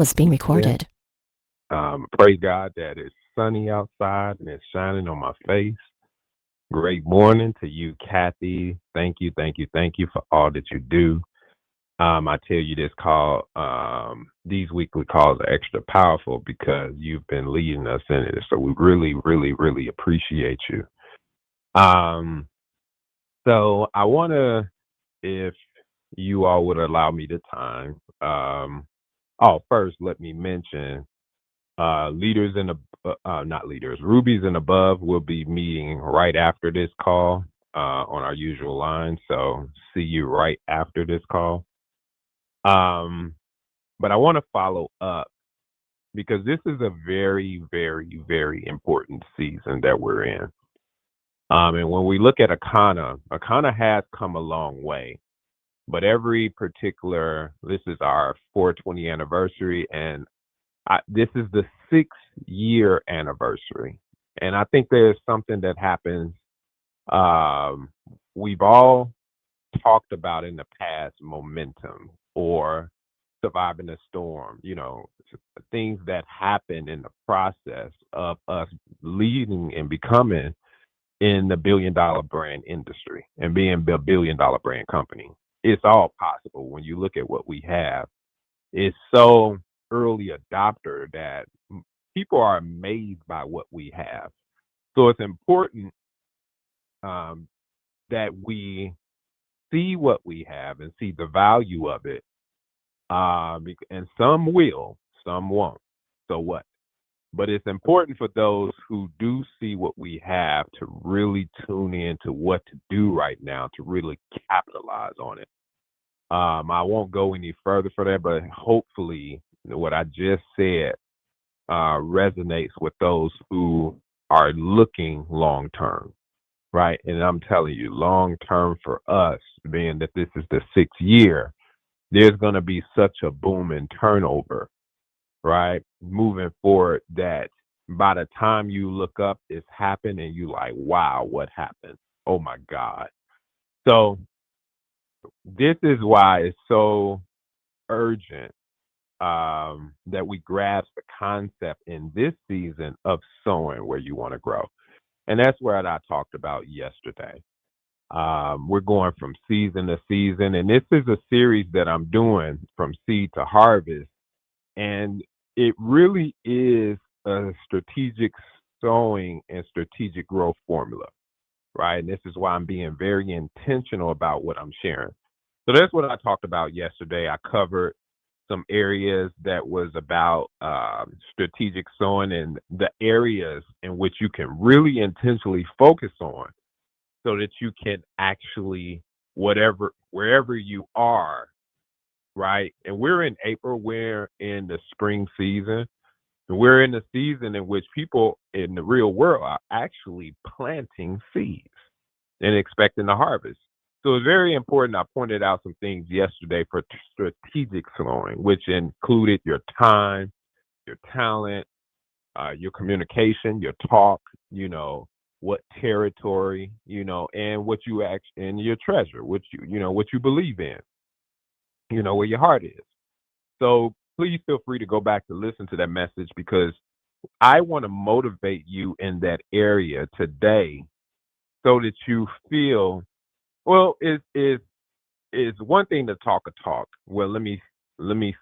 was being Yeah. recorded. Praise God that it's sunny outside and it's shining on my face. Great morning to you, Kathy. Thank you, thank you, thank you for all that you do. I tell you, these weekly calls are extra powerful because you've been leading us in it. So we really, really, really appreciate you. Um, so I want to, if you all would allow me the time. First, let me mention leaders in the not leaders, rubies and above will be meeting right after this call on our usual line. So see you right after this call. Um, but I want to follow up because this is a very, very, very important season that we're in. And when we look at Akana has come a long way. But this is our 420 anniversary, and this is the 6 year anniversary. And I think there's something that happens. Um, we've all talked about in the past momentum or surviving the storm, things that happen in the process of us leading and becoming in the $1 billion brand industry and being a $1 billion brand company. It's all possible when you look at what we have. It's so early adopter that people are amazed by what we have. So it's important um, that we see what we have and see the value of it. And some will, some won't. So what? But it's important for those who do see what we have to really tune in to what to do right now to really capitalize on it. I won't go any further for that, but hopefully what I just said resonates with those who are looking long term, right? And I'm telling you, long term for us, being that this is the 6 year, there's going to be such a boom in turnover, right? Moving forward, that by the time you look up, it's happened and you like, wow, what happened? Oh my God. So this is why it's so urgent that we grasp the concept in this season of sowing where you want to grow. And that's what I talked about yesterday. We're going from season to season, and this is a series that I'm doing from seed to harvest. And it really is a strategic sowing and strategic growth formula, right? And this is why I'm being very intentional about what I'm sharing. So that's what I talked about yesterday. I covered some areas that was about strategic sowing and the areas in which you can really intentionally focus on so that you can actually wherever you are, right? And we're in April, we're in the spring season. We're in the season in which people in the real world are actually planting seeds and expecting the harvest. So it's very important. I pointed out some things yesterday for strategic sowing, which included your time, your talent, your communication, your talk, what territory, and what you and your treasure, what you believe in, where your heart is. So please feel free to go back to listen to that message because I want to motivate you in that area today so that you feel well. It's one thing to talk a talk. Well, let me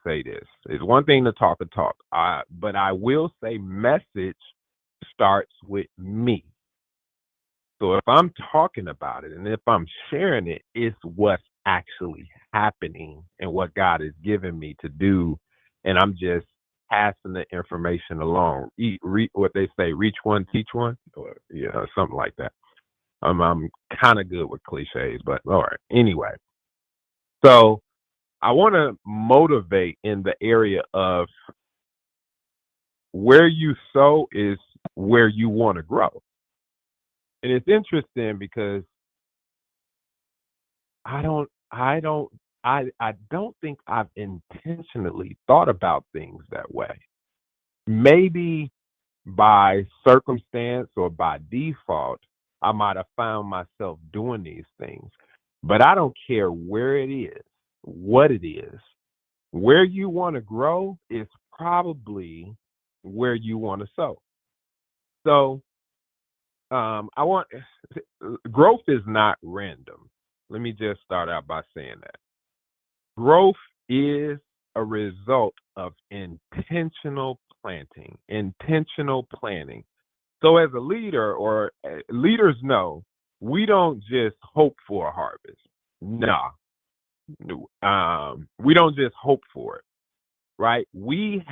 say this: it's one thing to talk a talk. But I will say, message starts with me. So if I'm talking about it and if I'm sharing it, it's what's actually happening and what God has given me to do, and I'm just passing the information along. What they say: reach one, teach one, or something like that. I'm kind of good with cliches, but all right. Anyway, so I want to motivate in the area of where you sow is where you want to grow. And it's interesting because I don't think I've intentionally thought about things that way. Maybe by circumstance or by default, I might have found myself doing these things. But I don't care where it is, what it is. Where you want to grow is probably where you want to sow. So I want growth is not random. Let me just start out by saying that growth is a result of intentional planting, intentional planning. So as a leader, or leaders know, we don't just hope for a harvest. Nah, no. We don't just hope for it, right? We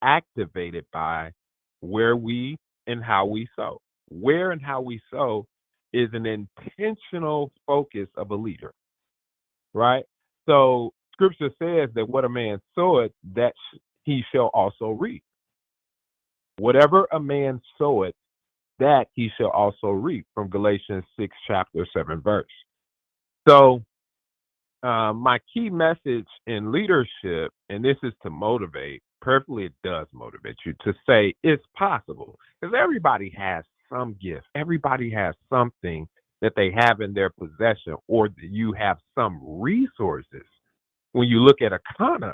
activate it by where we and how we sow. Where and how we sow is an intentional focus of a leader, right? So scripture says that what a man soweth, that he shall also reap. Whatever a man soweth, that he shall also reap, from Galatians 6, chapter 7 verse. So my key message in leadership, and this is to motivate, perfectly it does motivate you to say it's possible, because everybody has some gift. Everybody has something that they have in their possession, or you have some resources. When you look at Akana,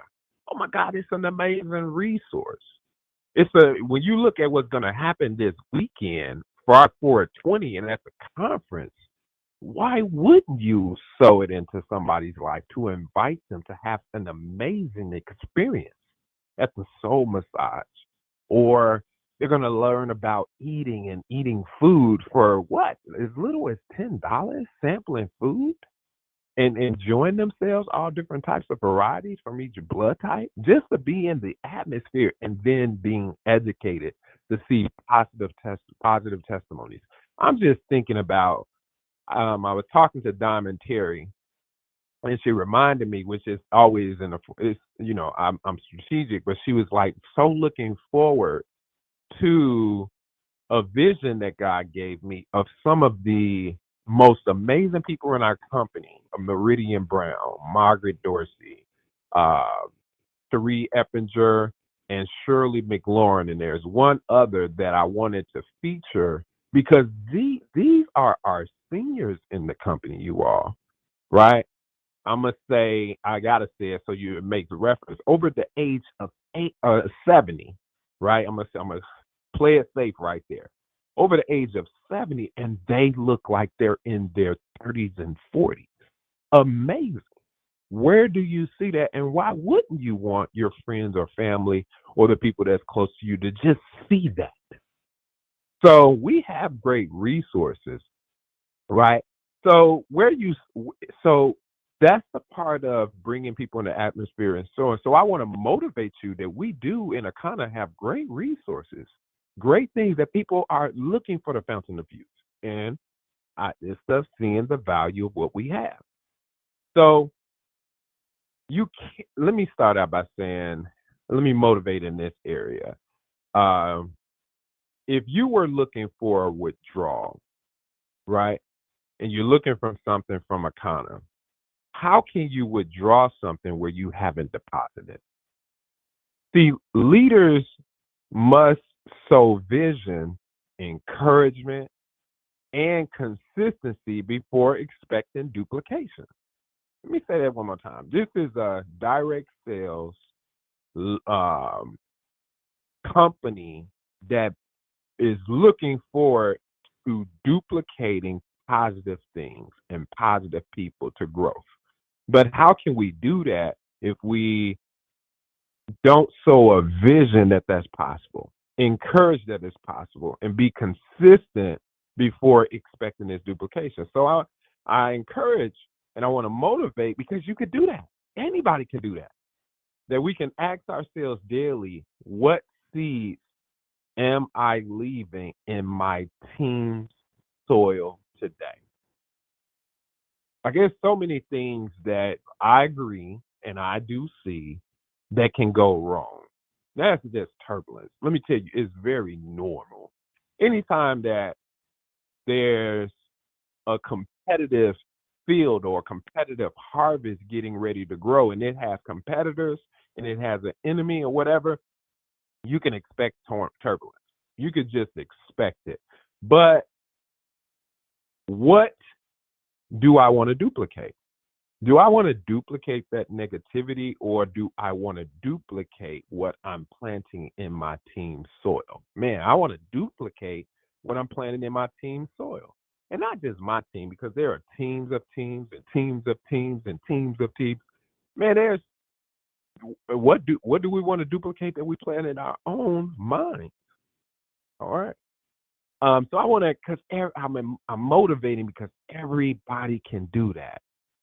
oh my God, it's an amazing resource. When you look at what's going to happen this weekend for our 420 and at the conference, why wouldn't you sow it into somebody's life to invite them to have an amazing experience at the soul massage? Or they're going to learn about eating and eating food for what? As little as $10, sampling food and enjoying themselves, all different types of varieties from each blood type, just to be in the atmosphere and then being educated to see positive testimonies. I'm just thinking about, I was talking to Diamond Terry, and she reminded me, which is always I'm strategic, but she was like so looking forward to a vision that God gave me of some of the most amazing people in our company: Meridian Brown, Margaret Dorsey, uh, Therese Eppinger, and Shirley McLaurin. And there's one other that I wanted to feature, because these are our seniors in the company, you all, right? I'm gonna say, I gotta say it so you make the reference, over the age of 70, right? I'm gonna play it safe right there. Over the age of 70, and they look like they're in their 30s and 40s. Amazing. Where do you see that? And why wouldn't you want your friends or family or the people that's close to you to just see that? So we have great resources, right? So so that's the part of bringing people in the atmosphere and so on. So I want to motivate you that we do in Akana have great resources, great things that people are looking for, the fountain of youth. And it's just seeing the value of what we have. So let me start out by saying, let me motivate in this area. If you were looking for a withdrawal, right, and you're looking for something from Akana, how can you withdraw something where you haven't deposited? See, leaders must sow vision, encouragement, and consistency before expecting duplication. Let me say that one more time. This is a direct sales um, company that is looking forward to duplicating positive things and positive people to growth. But how can we do that if we don't sow a vision that that's possible, encourage that it's possible, and be consistent before expecting this duplication? So I encourage and I want to motivate, because you could do that. Anybody can do that. That we can ask ourselves daily, what seeds am I leaving in my team's soil today? I guess so many things that I agree and I do see that can go wrong. That's just turbulence. Let me tell you, it's very normal. Anytime that there's a competitive field or competitive harvest getting ready to grow, and it has competitors and it has an enemy or whatever, you can expect turbulence. You could just expect it. But what do I want to duplicate? Do I want to duplicate that negativity, or do I want to duplicate what I'm planting in my team's soil? Man, I want to duplicate what I'm planting in my team's soil. And not just my team, because there are teams of teams and teams of teams and teams of teams. Man, there's what do we want to duplicate that we plant in our own mind? All right. So I want to, because I'm motivating because everybody can do that.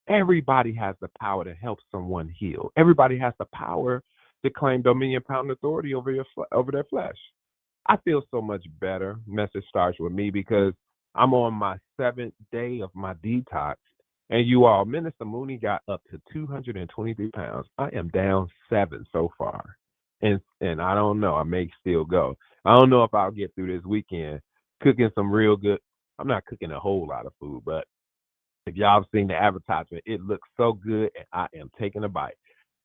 Everybody has the power to help someone heal. Everybody has the power to claim dominion, power, and authority over their flesh. I feel so much better. Message starts with me because I'm on my 7th day of my detox. And you all, Minister Mooney got up to 223 pounds. I am down 7 so far. And I don't know. I may still go. I don't know if I'll get through this weekend cooking some real good. I'm not cooking a whole lot of food, but if y'all have seen the advertisement, it looks so good, and I am taking a bite.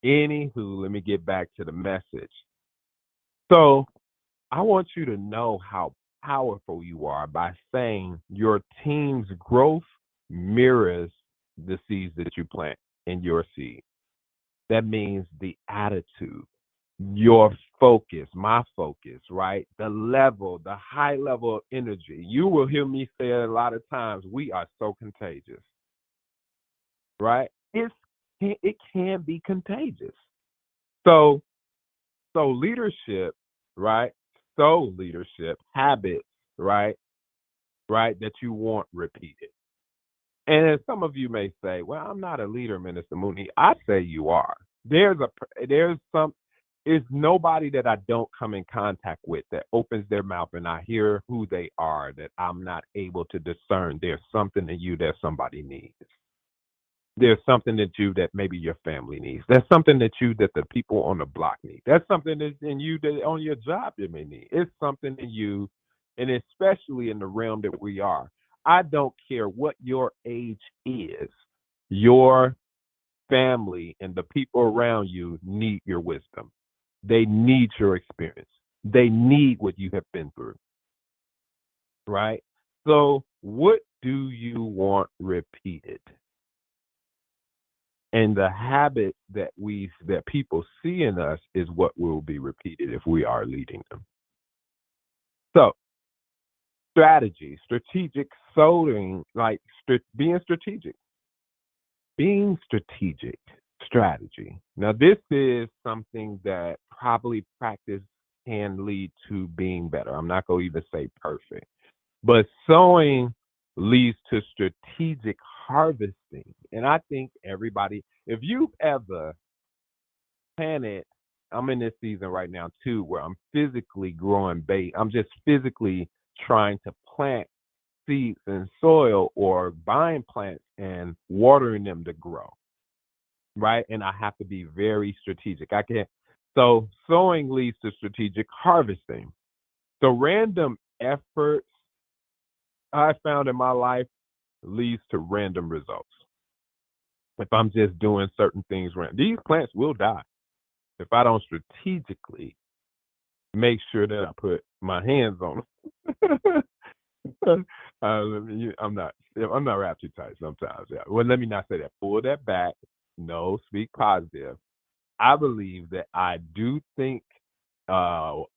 Anywho, let me get back to the message. So I want you to know how powerful you are by saying your team's growth mirrors the seeds that you plant in your seed. That means the attitude, your focus, my focus, right? The level, the high level of energy. You will hear me say it a lot of times, we are so contagious, right? It can be contagious. So leadership, right? So leadership habits, right? Right, that you want repeated. And some of you may say, "Well, I'm not a leader, Minister Mooney." I say you are. There's nobody that I don't come in contact with that opens their mouth and I hear who they are that I'm not able to discern. There's something in you that somebody needs. There's something that you that maybe your family needs. There's something that the people on the block need. There's something that's in you that on your job you may need. It's something in you, and especially in the realm that we are. I don't care what your age is. Your family and the people around you need your wisdom. They need your experience. They need what you have been through. Right? So, what do you want repeated? And the habits that people see in us is what will be repeated if we are leading them. So, strategic sowing, like being strategic. Being strategic, strategy. Now, this is something that probably practice can lead to being better. I'm not going to even say perfect, but sowing leads to strategic harvesting. And I think everybody, if you've ever planted, I'm in this season right now too, where I'm physically growing bait. I'm just physically trying to plant seeds in soil or buying plants and watering them to grow, right? And I have to be very strategic. I can't. So sowing leads to strategic harvesting. So random efforts I found in my life leads to random results. If I'm just doing certain things random, these plants will die if I don't strategically make sure that I put my hands on them. I'm not wrapped too tight sometimes. Yeah. Well, let me not say that. Pull that back. No, speak positive. I believe that I do think that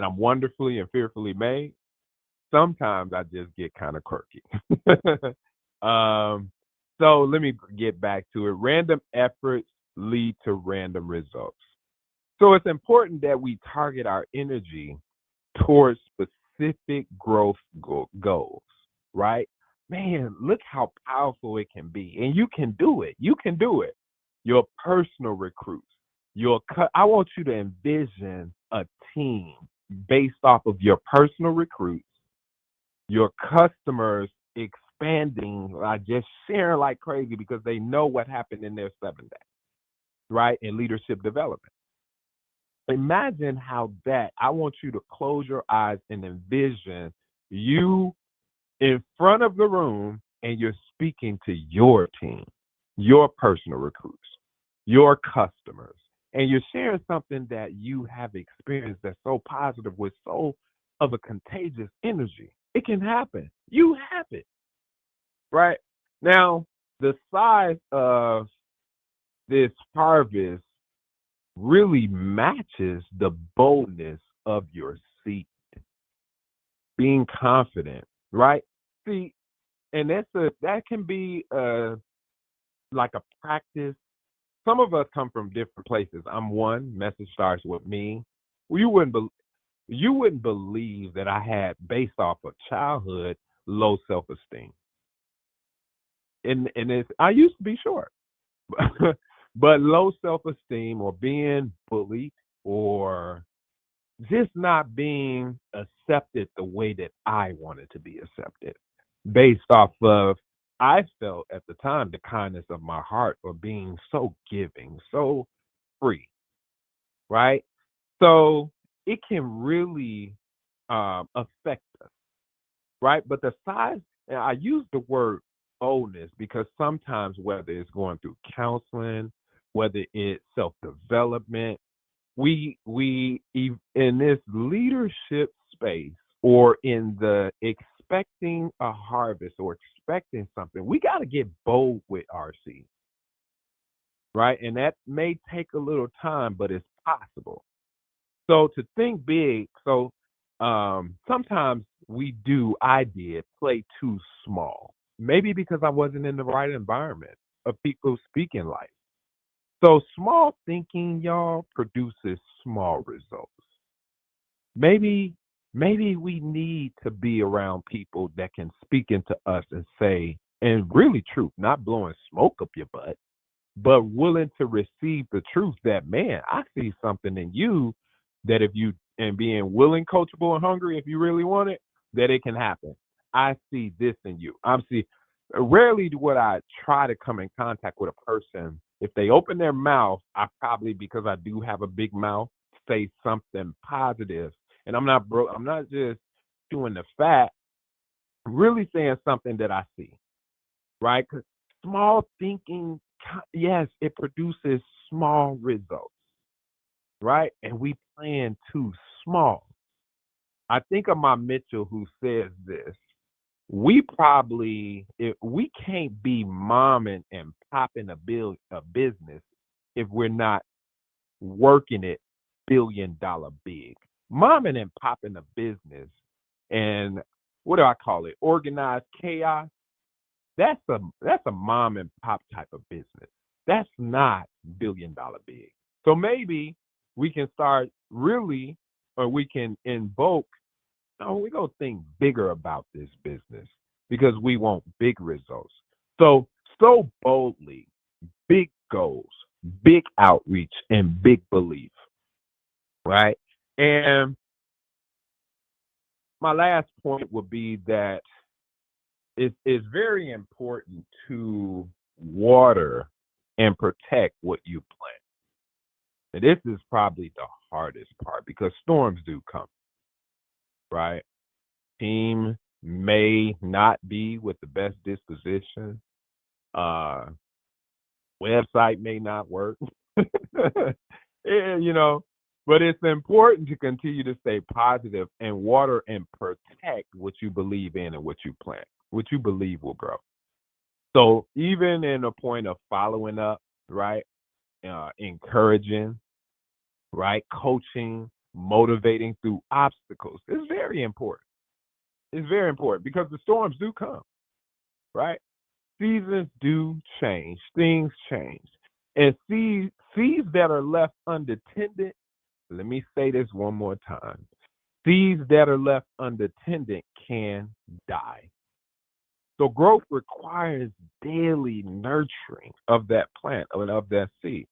I'm wonderfully and fearfully made. Sometimes I just get kind of quirky. So let me get back to it. Random efforts lead to random results. So it's important that we target our energy towards specific growth goals, right? Man, look how powerful it can be. And you can do it. You can do it. Your personal recruits, I want you to envision a team based off of your personal recruits, your customers expanding, just sharing like crazy because they know what happened in their 7 days, right? In leadership development. Imagine how I want you to close your eyes and envision you in front of the room and you're speaking to your team, your personal recruits, your customers, and you're sharing something that you have experienced that's so positive with so of a contagious energy. It can happen. You have it. Right? Now, the size of this harvest really matches the boldness of your seed, being confident, right? See, and that can be like a practice. Some of us come from different places. I'm one. Message starts with me. Well, you wouldn't believe that I had, based off of childhood, low self esteem, and it's I used to be short, but low self esteem or being bullied or just not being accepted the way that I wanted to be accepted, based off of I felt at the time the kindness of my heart for being so giving, so free, right? So it can really affect us, right? But the size, and I use the word boldness because sometimes, whether it's going through counseling, whether it's self development, in this leadership space or in the expecting a harvest or expecting something, we got to get bold with RC, right? And that may take a little time, but it's possible. So to think big, so sometimes I did play too small. Maybe because I wasn't in the right environment of people speaking life. So small thinking, y'all, produces small results. Maybe maybe we need to be around people that can speak into us and say, and really truth, not blowing smoke up your butt, but willing to receive the truth that, man, I see something in you that if you, and being willing, coachable, and hungry, if you really want it, that it can happen. I see this in you. I'm see. Rarely would I try to come in contact with a person. If they open their mouth, I probably, because I do have a big mouth, say something positive. And I'm not broke. I'm not just doing the fat. Really saying something that I see, right? Because small thinking, yes, it produces small results, right? And we plan too small. I think of my Mitchell who says this. We probably, if we can't be momming and popping a business if we're not working it $1 billion big. Momming and popping a business and what do I call it? Organized chaos. That's a mom and pop type of business. That's not $1 billion big. So maybe we can start really, or we can invoke. No, we're gonna think bigger about this business because we want big results. So boldly, big goals, big outreach, and big belief, right? And my last point would be that it's very important to water and protect what you plant. And this is probably the hardest part because storms do come, right? Team may not be with the best disposition. Uh, Website may not work. And, but it's important to continue to stay positive and water and protect what you believe in and what you plant, what you believe will grow. So even in a point of following up, right? Encouraging, right? Coaching, motivating through obstacles is very important. It's very important because the storms do come, right? Seasons do change, things change. And seeds that are left unattended, let me say this one more time. Seeds that are left unattended can die. So growth requires daily nurturing of that plant and of that seed.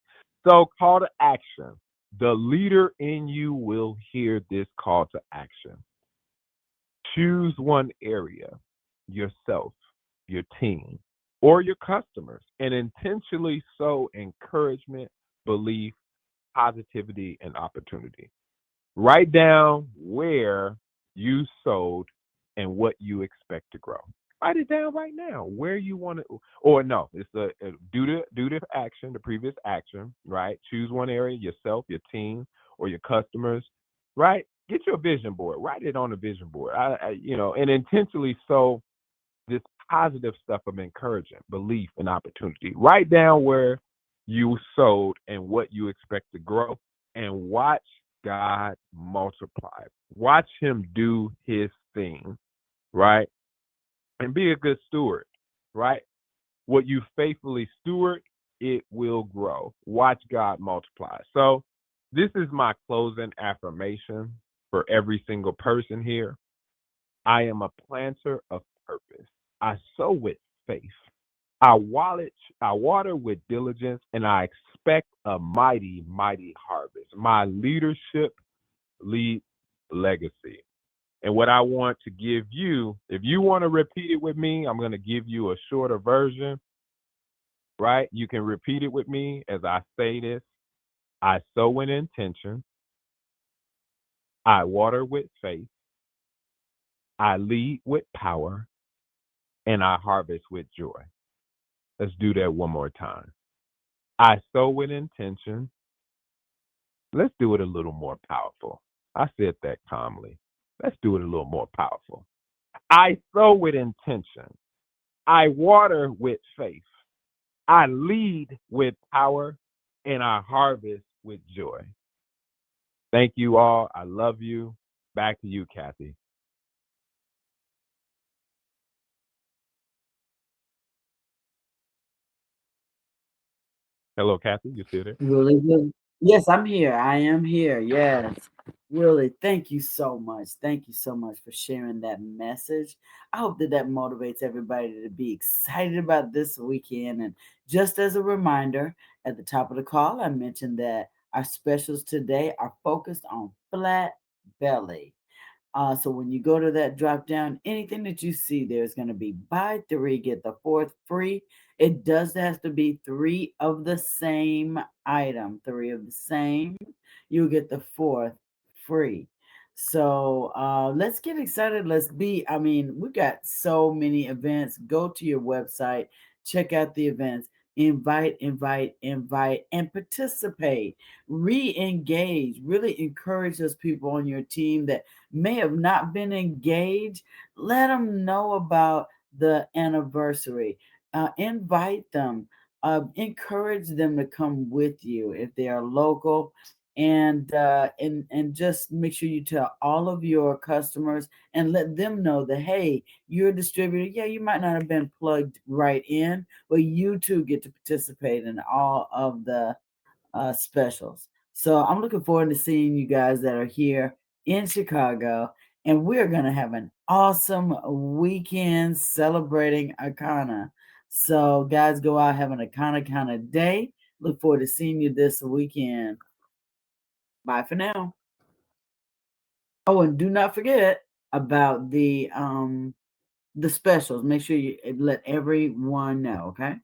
So call to action. The leader in you will hear this call to action. Choose one area, yourself, your team, or your customers, and intentionally sow encouragement, belief, positivity, and opportunity. Write down where you sowed and what you expect to grow. Write it down right now where you want to, or no, it's do the action, the previous action, right? Choose one area, yourself, your team, or your customers, right? Get your vision board, write it on a vision board. And intentionally sow this positive stuff of encouragement, belief, and opportunity. Write down where you sowed and what you expect to grow, and watch God multiply. Watch Him do His thing, right? And be a good steward, right? What you faithfully steward, it will grow. Watch God multiply. So, this is my closing affirmation for every single person here. I am a planter of purpose. I sow with faith. I water with diligence, and I expect a mighty, mighty harvest. My leadership leads legacy. And what I want to give you, if you want to repeat it with me, I'm going to give you a shorter version, right? You can repeat it with me as I say this. I sow with intention. I water with faith. I lead with power, and I harvest with joy. Let's do that one more time. I sow with intention. Let's do it a little more powerful. I said that calmly. Let's do it a little more powerful. I sow with intention. I water with faith. I lead with power, and I harvest with joy. Thank you all. I love you. Back to you, Kathy. Hello, Kathy. You still there? Really good. Yes, I'm here. I am here. Yes. Really, thank you so much. Thank you so much for sharing that message. I hope that that motivates everybody to be excited about this weekend. And just as a reminder, at the top of the call, I mentioned that our specials today are focused on flat belly. So when you go to that drop down, anything that you see there is going to be buy three, get the fourth free. It does have to be three of the same item, three of the same. You'll get the fourth free. So let's get excited. I mean, we got so many events. Go to your website, check out the events, invite, and participate. Re engage, really encourage those people on your team that may have not been engaged. Let them know about the anniversary. Invite them. Encourage them to come with you if they are local, and just make sure you tell all of your customers and let them know that, hey, you're a distributor. Yeah, you might not have been plugged right in, but you too get to participate in all of the specials. So I'm looking forward to seeing you guys that are here in Chicago. And we're going to have an awesome weekend celebrating Akana. So, guys, go out, have an Akana kind of day. Look forward to seeing you this weekend. Bye for now. Oh, and do not forget about the specials. Make sure you let everyone know, okay?